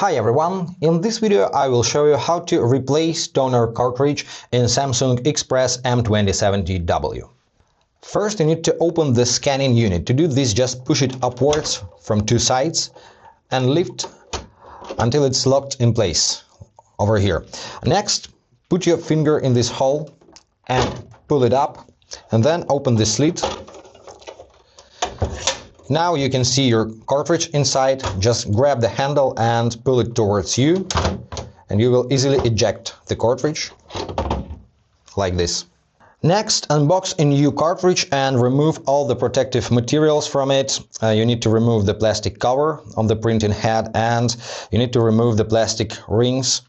Hi everyone, in this video I will show you how to replace toner cartridge in Samsung Xpress M2070W. First you need to open the scanning unit. To do this, just push it upwards from two sides and lift until it's locked in place over here. Next, put your finger in this hole and pull it up, and then open the slit. Now you can see your cartridge inside. Just grab the handle and pull it towards you, and you will easily eject the cartridge, like this. Next, unbox a new cartridge and remove all the protective materials from it. You need to remove the plastic cover on the printing head, and you need to remove the plastic rings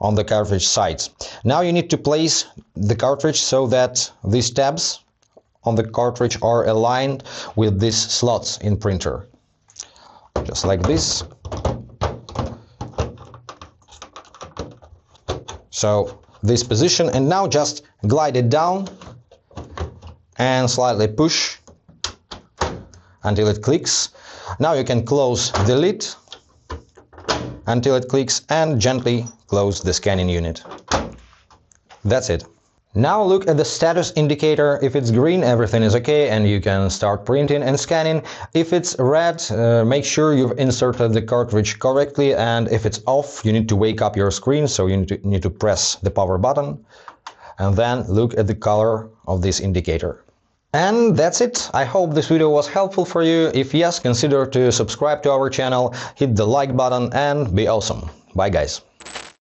on the cartridge sides. Now you need to place the cartridge so that these tabs on the cartridge are aligned with these slots in printer, just like this. So this position, and now just glide it down and slightly push until it clicks. Now you can close the lid until it clicks and gently close the scanning unit. That's it. Now look at the status indicator. If it's green, everything is okay and you can start printing and scanning. If it's red, make sure you've inserted the cartridge correctly, and if it's off, you need to wake up your screen, so you need to press the power button, and then look at the color of this indicator. And that's it. I hope this video was helpful for you. If yes, consider to subscribe to our channel, hit the like button, and be awesome. Bye guys.